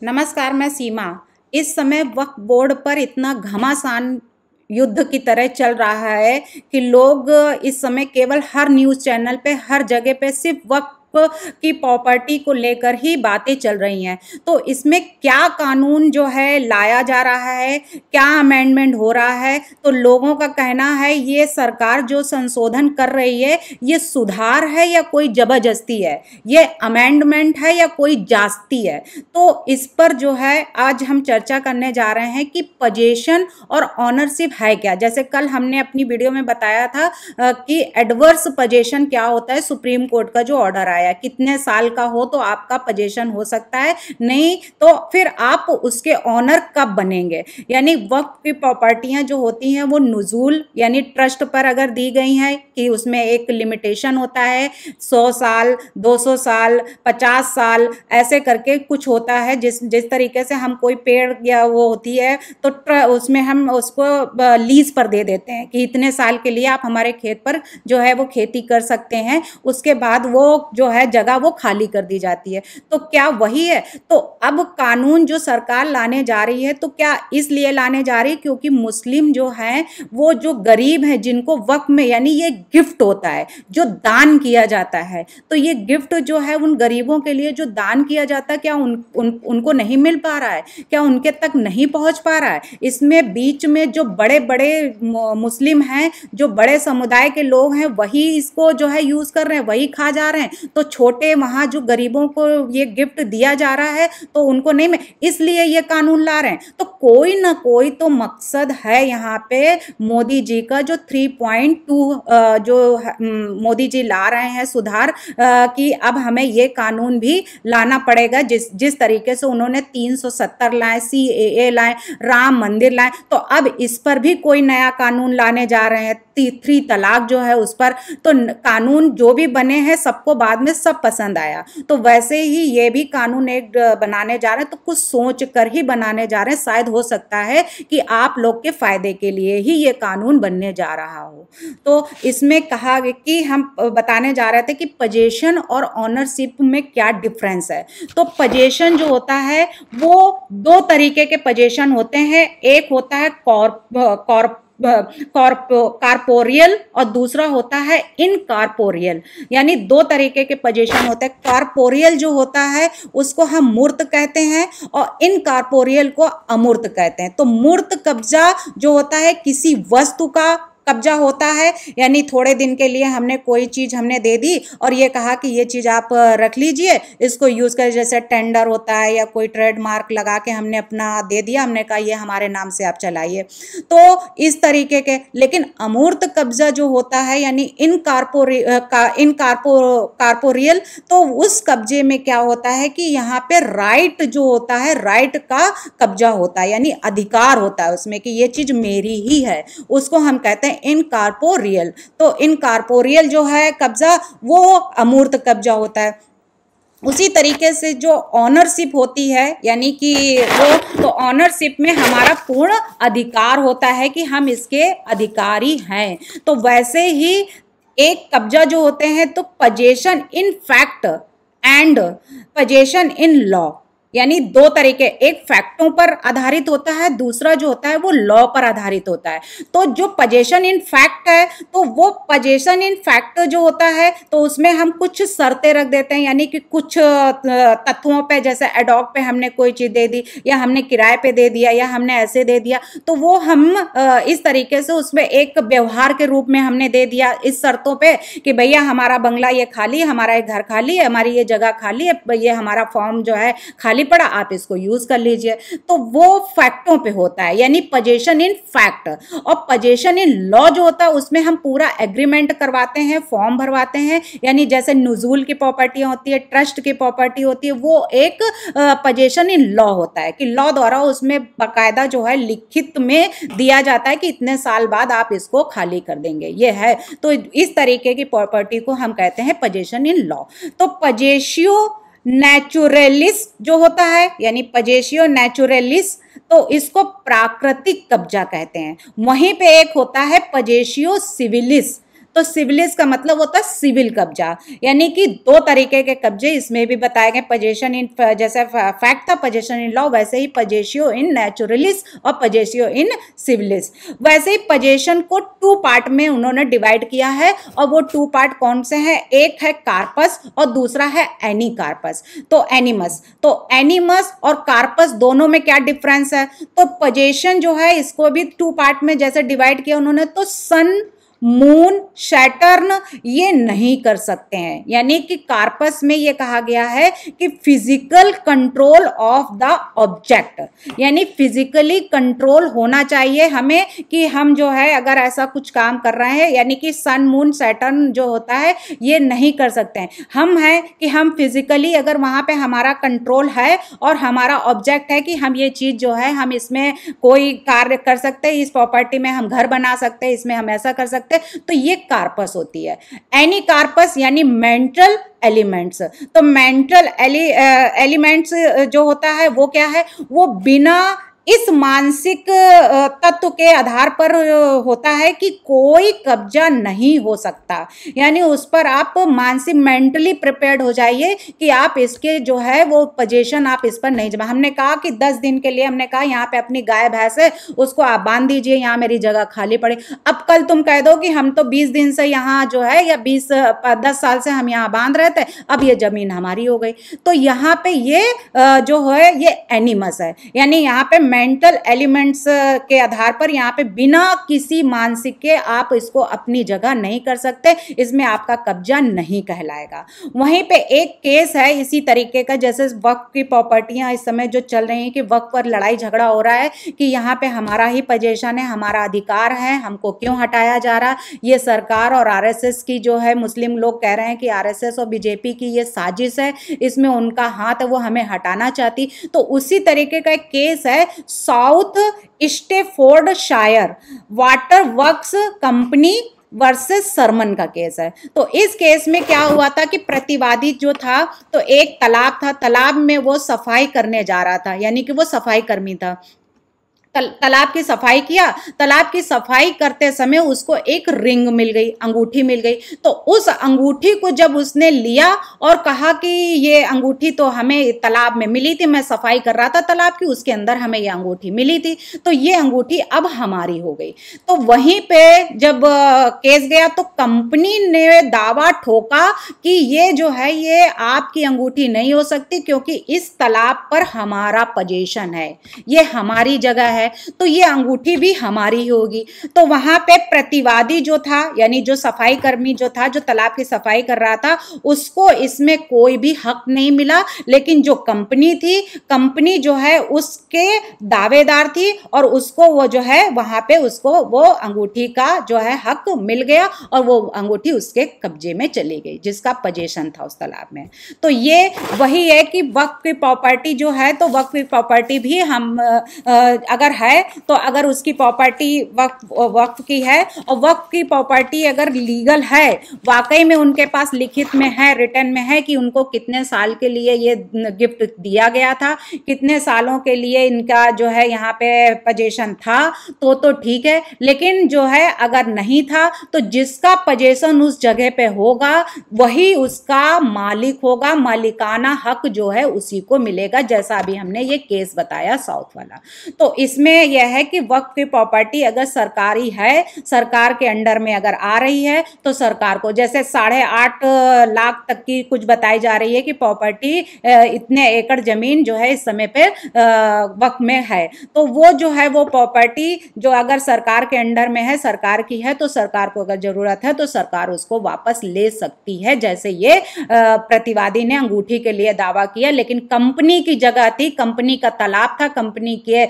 नमस्कार, मैं सीमा। इस समय वक्फ बोर्ड पर इतना घमासान युद्ध की तरह चल रहा है कि लोग इस समय केवल हर न्यूज़ चैनल पे, हर जगह पे सिर्फ वक्फ की प्रॉपर्टी को लेकर ही बातें चल रही हैं। तो इसमें क्या कानून जो है लाया जा रहा है, क्या अमेंडमेंट हो रहा है, तो लोगों का कहना है ये सरकार जो संशोधन कर रही है ये सुधार है या कोई जबरदस्ती है, ये अमेंडमेंट है या कोई जास्ती है। तो इस पर जो है आज हम चर्चा करने जा रहे हैं कि पोजेशन और ऑनरशिप है क्या। जैसे कल हमने अपनी वीडियो में बताया था कि एडवर्स पोजेशन क्या होता है। सुप्रीम कोर्ट का जो ऑर्डर आया, कितने साल का हो तो आपका पोजेशन हो सकता है, नहीं तो फिर आप उसके ऑनर कब बनेंगे। यानी वक्फ की प्रॉपर्टियां जो होती हैं वो नुजूल यानी ट्रस्ट पर अगर दी गई हैं कि उसमें एक लिमिटेशन होता है 100 साल, 200 साल, 50 साल ऐसे करके कुछ होता है। जिस तरीके से हम कोई पेड़ या वो होती है तो उसमें हम उसको लीज पर दे देते हैं कि इतने साल के लिए आप हमारे खेत पर जो है वो खेती कर सकते हैं, उसके बाद वो जो है जगह वो खाली कर दी जाती है। तो क्या वही है? तो अब कानून जो सरकार लाने जा रही है तो क्या इसलिए लाने जा रही है क्योंकि मुस्लिम जो हैं वो जो गरीब हैं जिनको वक्फ में यानी ये गिफ्ट होता है जो दान किया जाता है, तो ये गिफ्ट जो है उन गरीबों के लिए जो दान किया जाता है क्या उनको नहीं मिल पा रहा है, क्या उनके तक नहीं पहुंच पा रहा है। इसमें बीच में जो बड़े बड़े मुस्लिम हैं, जो बड़े समुदाय के लोग हैं वही इसको जो है यूज कर रहे हैं, वही खा जा रहे हैं। तो छोटे वहां जो गरीबों को ये गिफ्ट दिया जा रहा है तो उनको नहीं, इसलिए ये कानून ला रहे हैं। तो कोई ना कोई तो मकसद है यहाँ पे मोदी जी का जो 3.2 जो मोदी जी ला रहे हैं सुधार, कि अब हमें ये कानून भी लाना पड़ेगा जिस तरीके से उन्होंने 370 लाए, CAA लाए, राम मंदिर लाए, तो अब इस पर भी कोई नया कानून लाने जा रहे हैं। 3 तलाक जो है उस पर तो कानून जो भी बने हैं सबको बाद में सब पसंद आया, तो वैसे ही ये भी कानून एक बनाने जा रहे हैं। तो कुछ सोच कर ही बनाने जा रहे हैं, शायद हो सकता है कि आप लोग के फायदे के लिए ही ये कानून बनने जा रहा हो। तो इसमें कहा कि हम बताने जा रहे थे कि पोजेशन और ऑनरशिप में क्या डिफरेंस है। तो पोजेशन जो होता है वो 2 तरीके के पोजेशन होते हैं, एक होता है कॉर्पोरियल और दूसरा होता है इनकॉर्पोरियल। यानी 2 तरीके के पोजीशन होते हैं। कॉर्पोरियल जो होता है उसको हम मूर्त कहते हैं और इनकॉर्पोरियल को अमूर्त कहते हैं। तो मूर्त कब्जा जो होता है किसी वस्तु का कब्जा होता है, यानी थोड़े दिन के लिए हमने कोई चीज़ हमने दे दी और ये कहा कि ये चीज़ आप रख लीजिए, इसको यूज़ करें। जैसे टेंडर होता है या कोई ट्रेडमार्क लगा के हमने अपना दे दिया, हमने कहा ये हमारे नाम से आप चलाइए, तो इस तरीके के। लेकिन अमूर्त कब्जा जो होता है यानी इनकॉर्पोरियल, तो उस कब्जे में क्या होता है कि यहाँ पे राइट जो होता है, राइट का कब्जा होता है, यानी अधिकार होता है उसमें कि ये चीज़ मेरी ही है, उसको हम कहते हैं इनकॉर्पोरियल। तो इनकॉर्पोरियल जो है कब्जा वो अमूर्त कब्जा होता है। उसी तरीके से जो ऑनरशिप होती है यानी कि वो, तो ऑनरशिप में हमारा पूर्ण अधिकार होता है कि हम इसके अधिकारी हैं। तो वैसे ही एक कब्जा जो होते हैं तो possession in fact and possession in law, यानी 2 तरीके, एक फैक्टों पर आधारित होता है, दूसरा जो होता है वो लॉ पर आधारित होता है। तो जो पोजेशन इन फैक्ट है तो वो पोजेशन इन फैक्ट जो होता है तो उसमें हम कुछ शर्तें रख देते हैं, यानी कि कुछ तत्वों पे, जैसे एडॉक पे हमने कोई चीज़ दे दी या हमने किराए पे दे दिया या हमने ऐसे दे दिया, तो वो हम इस तरीके से उसमें एक व्यवहार के रूप में हमने दे दिया इस शर्तों पे कि भैया हमारा बंगला ये खाली है, हमारा ये घर खाली है, हमारी ये जगह खाली है, ये हमारा फॉर्म जो है खाली पड़ा, आप इसको यूज कर लीजिए। तो वो फैक्टों पे होता है, यानी पोजेशन इन फैक्ट। और पोजेशन इन लॉ जो होता है उसमें हम पूरा एग्रीमेंट करवाते हैं, फॉर्म भरवाते हैं, यानी जैसे नुजूल की प्रॉपर्टी होती है, ट्रस्ट की प्रॉपर्टी होती है, वो एक पोजेशन इन लॉ होता है कि लॉ द्वारा उसमें बाकायदा जो है लिखित में दिया जाता है कि इतने साल बाद आप इसको खाली कर देंगे, ये है। तो इस तरीके की प्रॉपर्टी को हम कहते हैं पोजेशन इन लॉ। तो पोजेशियो नेचुरलिस जो होता है यानी पोजेशियो नेचुरलिस, तो इसको प्राकृतिक कब्जा कहते हैं। वहीं पे एक होता है पोजेशियो सिविलिस, तो सिविलिस का मतलब होता है सिविल कब्जा, यानी कि दो तरीके के कब्जे इसमें भी बताए गए, पोजेशन इन, जैसे फैक्ट था पोजेशन इन लॉ, वैसे ही पोजेशियो इन नेचुरलिस और पोजेशियो इन सिविलिस। वैसे ही पोजेशन को टू पार्ट में उन्होंने डिवाइड किया है, और वो टू पार्ट कौन से हैं, एक है कार्पस और दूसरा है एनी कार्पस, तो एनिमस। तो एनिमस और कार्पस दोनों में क्या डिफरेंस है, तो पोजेशन जो है इसको भी टू पार्ट में जैसे डिवाइड किया उन्होंने, तो सन, मून, सैटर्न ये नहीं कर सकते हैं, यानी कि कार्पस में ये कहा गया है कि physical control of the object, यानी फिजिकली कंट्रोल होना चाहिए हमें कि हम जो है अगर ऐसा कुछ काम कर रहे हैं, यानी कि सन, मून, सैटर्न जो होता है ये नहीं कर सकते हैं। हम हैं कि हम फिजिकली अगर वहां पे हमारा कंट्रोल है और हमारा ऑब्जेक्ट है कि हम ये चीज जो है हम इसमें कोई कार्य कर सकते हैं, इस प्रॉपर्टी में हम घर बना सकते हैं, इसमें हम ऐसा कर सकते हैं, तो ये कार्पस होती है। एनी कार्पस यानी मेंटल एलिमेंट्स, तो मेंटल एलिमेंट्स जो होता है वो क्या है, वो बिना इस मानसिक तत्व के आधार पर होता है कि कोई कब्जा नहीं हो सकता, यानी उस पर आप मानसिक मेंटली प्रिपेयर्ड हो जाइए कि आप इसके जो है वो पोजीशन आप इस पर नहीं जमा। हमने कहा कि 10 दिन के लिए हमने कहा यहाँ पे अपनी गाय भैंस है उसको आप बांध दीजिए, यहाँ मेरी जगह खाली पड़ी। अब कल तुम कह दो कि हम तो 20 दिन से यहाँ जो है या 10 साल से हम यहाँ बांध रहे थे, अब ये जमीन हमारी हो गई, तो यहाँ पे ये जो है ये एनिमस है, यानी यहाँ पे मेंटल एलिमेंट्स के आधार पर यहाँ पे बिना किसी मानसिक के आप इसको अपनी जगह नहीं कर सकते, इसमें आपका कब्जा नहीं कहलाएगा। वहीं पे एक केस है इसी तरीके का, जैसे वक्फ की प्रॉपर्टियां इस समय जो चल रही हैं कि वक्फ पर लड़ाई झगड़ा हो रहा है कि यहाँ पे हमारा ही पोजीशन है, हमारा अधिकार है, हमको क्यों हटाया जा रहा। ये सरकार और आरएसएस की जो है, मुस्लिम लोग कह रहे हैं कि आरएसएस और बीजेपी की ये साजिश है, इसमें उनका हाथ है, वो हमें हटाना चाहती। तो उसी तरीके का एक केस है south Staffordshire water works company versus Sharman का केस है। तो इस केस में क्या हुआ था कि प्रतिवादी जो था, तो एक तालाब था, तालाब में वो सफाई करने जा रहा था, यानी कि वो सफाई कर्मी था, तालाब की सफाई किया। तालाब की सफाई करते समय उसको एक रिंग मिल गई, अंगूठी मिल गई। तो उस अंगूठी को जब उसने लिया और कहा कि ये अंगूठी तो हमें तालाब में मिली थी, मैं सफाई कर रहा था तालाब की, उसके अंदर हमें ये अंगूठी मिली थी, तो ये अंगूठी अब हमारी हो गई। तो वहीं पे जब केस गया तो कंपनी ने दावा ठोका कि ये जो है ये आपकी अंगूठी नहीं हो सकती, क्योंकि इस तालाब पर हमारा पोजीशन है, ये हमारी जगह है, तो ये अंगूठी भी हमारी होगी। तो वहां पे प्रतिवादी जो था, यानी जो सफाई कर्मी जो था, जो तालाब की सफाई कर रहा था, उसको इसमें कोई भी हक नहीं मिला, लेकिन जो कंपनी थी, कंपनी जो है उसके दावेदार थी और उसको वो जो है वहां पे उसको वो अंगूठी का जो है हक मिल गया और वो अंगूठी उसके कब्जे में चली गई, जिसका पोजीशन था उस तालाब में। तो ये वही है कि वक्फ की प्रॉपर्टी जो है, तो वक्फ की प्रॉपर्टी भी हम अगर है तो अगर उसकी प्रॉपर्टी वक्फ की है और वक्फ की प्रॉपर्टी अगर लीगल है, वाकई में उनके पास लिखित में है, रिटर्न में है कि उनको कितने साल के लिए ये गिफ्ट दिया गया था, कितने सालों के लिए इनका जो है यहाँ पे पोजीशन था, तो ठीक है। लेकिन जो है अगर नहीं था तो जिसका पोजीशन उस जगह पे होगा वही उसका मालिक होगा, मालिकाना हक जो है उसी को मिलेगा, जैसा अभी हमने ये केस बताया साउथ वाला। तो इसमें यह है कि वक्फ की प्रॉपर्टी अगर सरकारी है, सरकार के अंडर में अगर आ रही है, तो सरकार को, जैसे 8.5 लाख तक की कुछ बताई जा रही है कि प्रॉपर्टी इतने एकड़ जमीन जो है इस समय पे वक्फ में है, तो वो जो है वो प्रॉपर्टी जो अगर सरकार के अंडर में है, सरकार की है, तो सरकार को अगर जरूरत है तो सरकार उसको वापस ले सकती है। जैसे ये प्रतिवादी ने अंगूठी के लिए दावा किया, लेकिन कंपनी की जगह थी, कंपनी का तालाब था, कंपनी के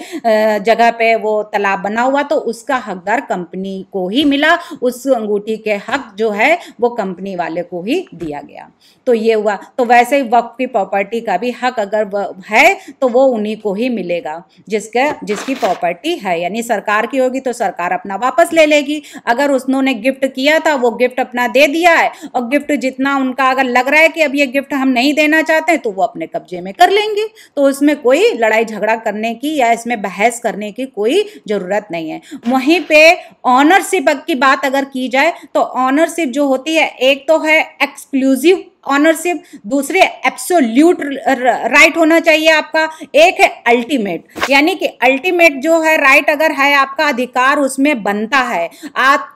जगह पे वो तालाब बना हुआ, तो उसका हकदार कंपनी को ही मिला, उस अंगूठी के हक जो है वो कंपनी वाले को ही दिया गया। तो ये हुआ। तो वैसे ही वक्फ की प्रॉपर्टी का भी हक अगर है तो वो उन्हीं को ही मिलेगा जिसकी प्रॉपर्टी है, यानी सरकार की होगी तो सरकार अपना वापस ले लेगी। अगर उन्होंने गिफ्ट किया था, वो गिफ्ट अपना दे दिया है और गिफ्ट जितना उनका अगर लग रहा है कि अब ये गिफ्ट हम नहीं देना चाहते हैं, तो वो अपने कब्जे में कर लेंगे। तो उसमें कोई लड़ाई झगड़ा करने की या इसमें बहस करने की कोई जरूरत नहीं है। वहीं पे ऑनरशिप की बात अगर की जाए तो ऑनरशिप जो होती है, एक तो है एक्सक्लूसिव ऑनरशिप, दूसरे एब्सोल्यूट राइट होना चाहिए आपका, एक है अल्टीमेट, यानी कि अल्टीमेट जो है राइट अगर है आपका, अधिकार उसमें बनता है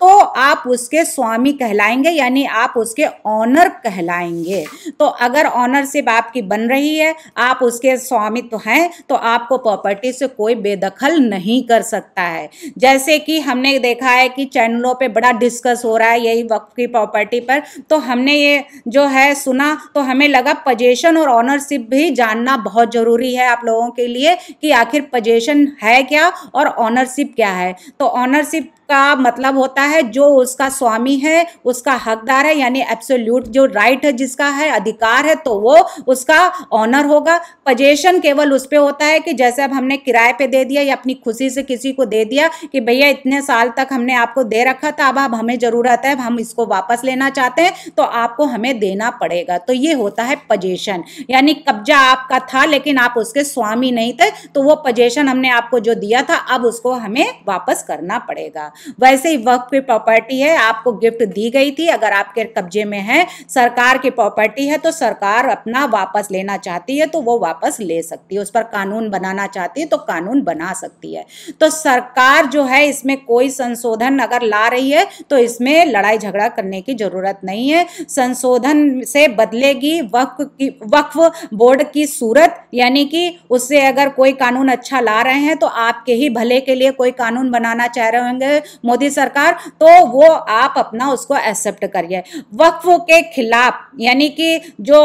तो आप उसके स्वामी कहलाएंगे, यानी आप उसके ऑनर कहलाएंगे। तो अगर ऑनरशिप आपकी बन रही है, आप उसके स्वामी तो हैं, तो आपको प्रॉपर्टी से कोई बेदखल नहीं कर सकता है। जैसे कि हमने देखा है कि चैनलों पे बड़ा डिस्कस हो रहा है यही वक्फ की प्रॉपर्टी पर, तो हमने ये जो है सुना तो हमें लगा पोजीशन और ऑनरशिप भी जानना बहुत जरूरी है आप लोगों के लिए कि आखिर पोजीशन है क्या और ऑनरशिप क्या है। तो ऑनरशिप का मतलब होता है जो उसका स्वामी है, उसका हकदार है, यानी एब्सोल्यूट जो राइट है, जिसका है अधिकार है, तो वो उसका ऑनर होगा। पोजीशन केवल उस पे होता है कि जैसे अब हमने किराए पे दे दिया या अपनी खुशी से किसी को दे दिया कि भैया इतने साल तक हमने आपको दे रखा था, अब हमें जरूरत है, हम इसको वापस लेना चाहते हैं, तो आपको हमें देना पड़ेगा। तो ये होता है पोजीशन, यानी कब्जा आपका था लेकिन आप उसके स्वामी नहीं थे, तो वो पोजीशन हमने आपको जो दिया था अब उसको हमें वापस करना पड़ेगा। वैसे ही वक्फ की प्रॉपर्टी है, आपको गिफ्ट दी गई थी, अगर आपके कब्जे में है, सरकार की प्रॉपर्टी है, तो सरकार अपना वापस लेना चाहती है तो वो वापस ले सकती है, उस पर कानून बनाना चाहती है तो कानून बना सकती है। तो सरकार जो है इसमें कोई संशोधन अगर ला रही है तो इसमें लड़ाई झगड़ा करने की जरूरत नहीं है। संशोधन से बदलेगी वक्फ बोर्ड की सूरत, यानी कि उससे अगर कोई कानून अच्छा ला रहे हैं तो आपके ही भले के लिए कोई कानून बनाना चाह रहे होंगे मोदी सरकार, तो वो आप अपना उसको एक्सेप्ट करिए। वक्फ के खिलाफ, यानी कि जो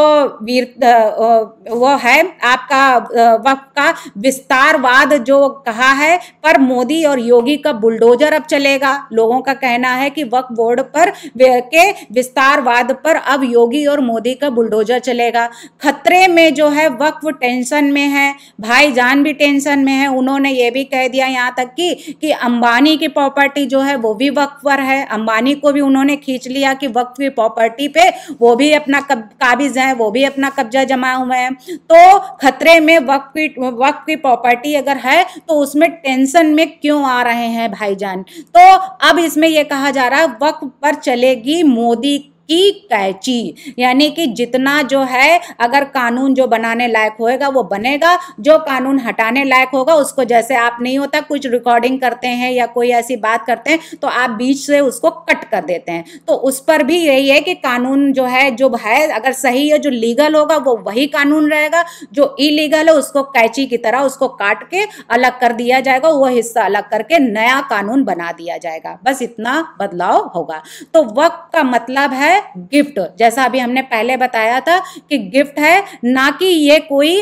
वो है आपका वक्फ का विस्तारवाद जो कहा है, पर मोदी और योगी का बुलडोजर अब चलेगा। लोगों का कहना है कि वक्फ बोर्ड पर के विस्तारवाद पर अब योगी और मोदी का बुलडोजर चलेगा। खतरे में जो है वक्फ टेंशन में है, भाईजान भी टेंशन में है। उन्होंने ये भी कह दिया यहाँ तक कि अंबानी की प्रॉपर्टी जो है वो भी वक्फ पर है, अंबानी को भी उन्होंने खींच लिया कि वक्फ की प्रॉपर्टी पे वो भी अपना काबिज है, वो भी अपना कब्जा जमा हुए हैं। तो खतरे में वक्फ की प्रॉपर्टी अगर है तो उसमें टेंशन में क्यों आ रहे हैं भाईजान। तो अब इसमें यह कहा जा रहा है वक्फ पर चलेगी मोदी की कैची, यानी कि जितना जो है अगर कानून जो बनाने लायक होएगा वो बनेगा, जो कानून हटाने लायक होगा उसको, जैसे आप नहीं होता कुछ रिकॉर्डिंग करते हैं या कोई ऐसी बात करते हैं तो आप बीच से उसको कट कर देते हैं, तो उस पर भी यही है कि कानून जो है अगर सही है, जो लीगल होगा वो वही कानून रहेगा, जो इलीगल है उसको कैची की तरह उसको काट के अलग कर दिया जाएगा, वो हिस्सा अलग करके नया कानून बना दिया जाएगा। बस इतना बदलाव होगा। तो वक्फ का मतलब है गिफ्ट, जैसा अभी हमने पहले बताया था कि गिफ्ट है, ना कि ये कोई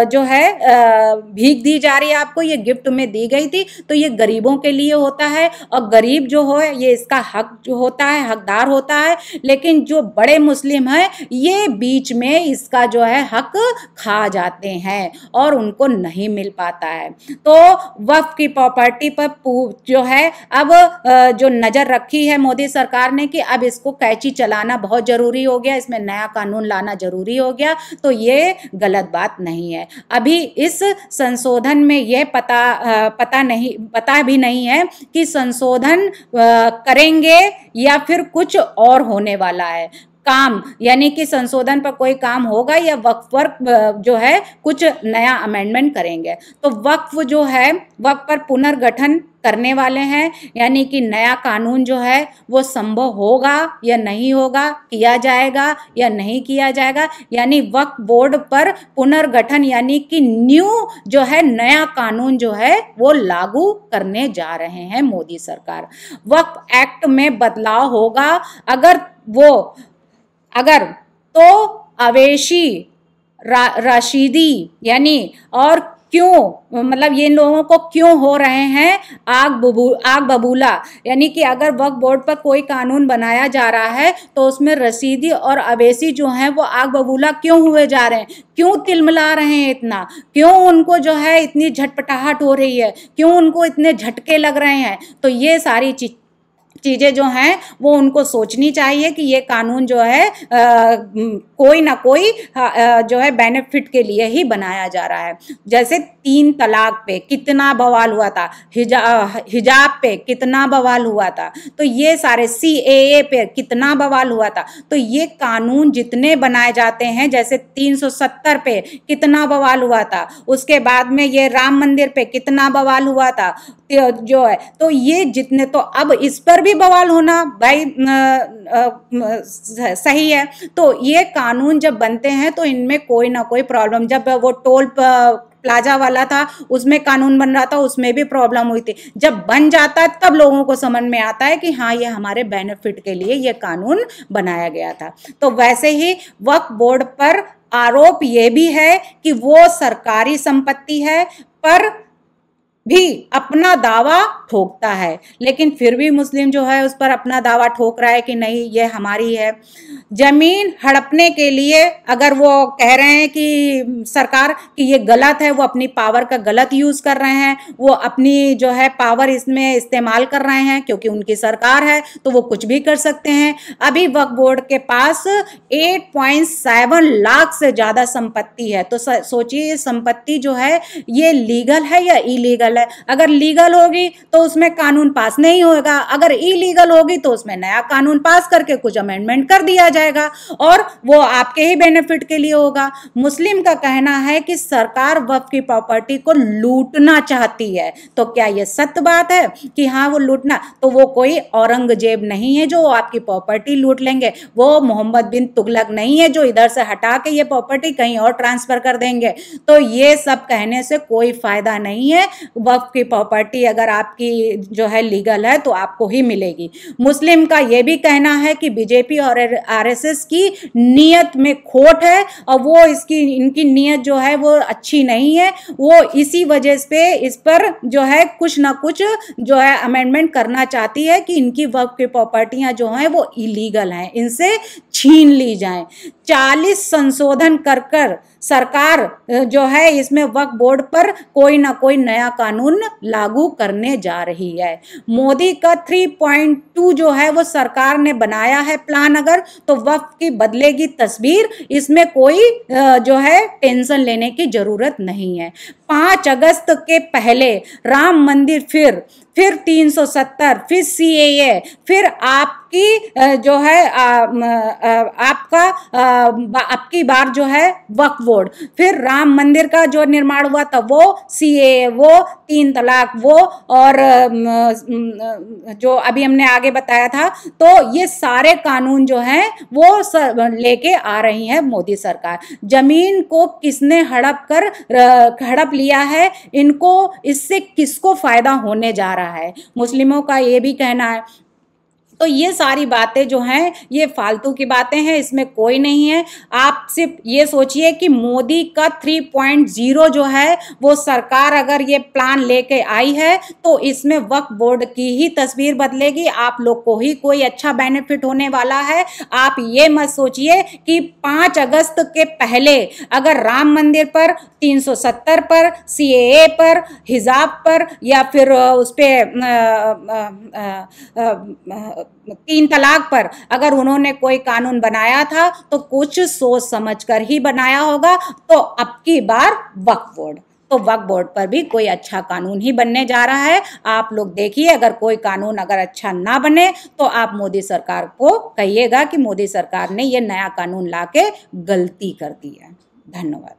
जो है भीख दी जा रही है आपको, ये गिफ्ट में दी गई थी, तो ये गरीबों के लिए होता है और गरीब जो हो ये इसका हक जो होता है, हकदार होता है। लेकिन जो बड़े मुस्लिम हैं ये बीच में इसका जो है हक खा जाते हैं और उनको नहीं मिल पाता है। तो वक्फ की प्रॉपर्टी पर जो है अब जो नजर रखी है मोदी सरकार ने कि अब इसको कैची चलाना बहुत जरूरी हो गया, इसमें नया कानून लाना जरूरी हो गया, तो ये गलत बात नहीं है। अभी इस संशोधन में यह पता भी नहीं है कि संशोधन करेंगे या फिर कुछ और होने वाला है काम, यानी कि संशोधन पर कोई काम होगा या वक्फ पर जो है कुछ नया अमेंडमेंट करेंगे। तो वक्फ जो है वक्फ पर पुनर्गठन करने वाले हैं, यानी कि नया कानून जो है वो संभव होगा या नहीं होगा, किया जाएगा या नहीं किया जाएगा, यानी वक्फ बोर्ड पर पुनर्गठन यानी कि न्यू जो है नया कानून जो है वो लागू करने जा रहे हैं मोदी सरकार। वक्फ एक्ट में बदलाव होगा अगर तो अवेशी रशीदी यानी और क्यों, मतलब ये लोगों को क्यों हो रहे हैं आग बबूला, यानी कि अगर वक्फ बोर्ड पर कोई कानून बनाया जा रहा है तो उसमें रसीदी और अवेसी जो हैं वो आग बबूला क्यों हुए जा रहे हैं, क्यों तिलमिला रहे हैं इतना, क्यों उनको जो है इतनी झटपटाहट हो रही है, क्यों उनको इतने झटके लग रहे हैं। तो ये सारी चीज़ें जो हैं वो उनको सोचनी चाहिए कि ये कानून जो है कोई ना कोई जो है बेनिफिट के लिए ही बनाया जा रहा है। जैसे 3 तलाक पे कितना बवाल हुआ था, हिजाब पे कितना बवाल हुआ था, तो ये सारे CAA पे कितना बवाल हुआ था। तो ये कानून जितने बनाए जाते हैं, जैसे 370 पे कितना बवाल हुआ था, उसके बाद में ये राम मंदिर पे कितना बवाल हुआ था जो है, तो ये जितने, तो अब इस पर भी बवाल होना भाई सही है। तो ये कानून जब बनते हैं तो इनमें कोई ना कोई प्रॉब्लम, जब वो टोल प्लाजा वाला था उसमें कानून बन रहा था, उसमें भी प्रॉब्लम हुई थी। जब बन जाता है तब लोगों को समझ में आता है कि हाँ ये हमारे बेनिफिट के लिए ये कानून बनाया गया था। तो वैसे ही वक्फ बोर्ड पर आरोप ये भी है कि वो सरकारी संपत्ति है पर भी अपना दावा ठोकता है, लेकिन फिर भी मुस्लिम जो है उस पर अपना दावा ठोक रहा है कि नहीं ये हमारी है। जमीन हड़पने के लिए अगर वो कह रहे हैं कि सरकार कि ये गलत है, वो अपनी पावर का गलत यूज कर रहे हैं, वो अपनी जो है पावर इसमें इस्तेमाल कर रहे हैं, क्योंकि उनकी सरकार है तो वो कुछ भी कर सकते हैं। अभी वक्फ बोर्ड के पास 8.7 लाख से ज्यादा संपत्ति है। तो सोचिए ये संपत्ति जो है ये लीगल है या इलीगल है। अगर लीगल होगी तो उसमें कानून पास नहीं होगा, अगर इलीगल होगी तो उसमें नया कानून पास करके कुछ अमेंडमेंट कर दिया जाएगा और वो आपके ही बेनिफिट के लिए होगा। मुस्लिम का कहना है कि सरकार वक्फ की प्रॉपर्टी को लूटना चाहती है। तो क्या ये सत्य बात है कि हाँ वो लूटना, तो वो कोई औरंगजेब नहीं है जो आपकी प्रॉपर्टी लूट लेंगे, वो मोहम्मद बिन तुगलक नहीं है जो इधर से हटा के ये प्रॉपर्टी कहीं और ट्रांसफर कर देंगे। तो ये सब कहने से कोई फायदा नहीं है। वक्फ की प्रॉपर्टी अगर आपकी जो है लीगल है तो आपको ही मिलेगी। मुस्लिम का यह भी कहना है कि बीजेपी और आरएसएस की नीयत में खोट है और वो इनकी नीयत जो है वो अच्छी नहीं है, वो इसी वजह से इस पर जो है कुछ ना कुछ जो है अमेंडमेंट करना चाहती है कि इनकी वक्फ की प्रॉपर्टियां जो हैं वो इलीगल हैं, इनसे छीन ली जाएं। 40 संशोधन कर सरकार जो है इसमें वक्फ बोर्ड पर कोई ना कोई नया कानून लागू करने जा रही है। मोदी का 3.2 जो है वो सरकार ने बनाया है प्लान, अगर तो वक्फ की बदलेगी तस्वीर, इसमें कोई जो है टेंशन लेने की जरूरत नहीं है। 5 अगस्त के पहले राम मंदिर फिर 370, फिर CAA, फिर आपकी जो है आपकी बार जो है वक्फ बोर्ड, फिर राम मंदिर का जो निर्माण हुआ था वो CAA, वो 3 तलाक, वो और जो अभी हमने आगे बताया था। तो ये सारे कानून जो हैं वो लेके आ रही है मोदी सरकार। जमीन को किसने हड़प लिया है, इनको इससे किसको फायदा होने जा रहा है, मुस्लिमों का ये भी कहना है। तो ये सारी बातें जो हैं ये फालतू की बातें हैं, इसमें कोई नहीं है। आप सिर्फ ये सोचिए कि मोदी का 3.0 जो है वो सरकार अगर ये प्लान लेके आई है तो इसमें वक्फ बोर्ड की ही तस्वीर बदलेगी, आप लोग को ही कोई अच्छा बेनिफिट होने वाला है। आप ये मत सोचिए कि 5 अगस्त के पहले अगर राम मंदिर पर, 370 पर, CAA पर, हिजाब पर या फिर उस पर 3 तलाक पर अगर उन्होंने कोई कानून बनाया था तो कुछ सोच समझकर ही बनाया होगा। तो अब की बार वक्फ बोर्ड, तो वक्फ बोर्ड पर भी कोई अच्छा कानून ही बनने जा रहा है। आप लोग देखिए, अगर कोई कानून अगर अच्छा ना बने तो आप मोदी सरकार को कहिएगा कि मोदी सरकार ने ये नया कानून लाके गलती कर दी है। धन्यवाद।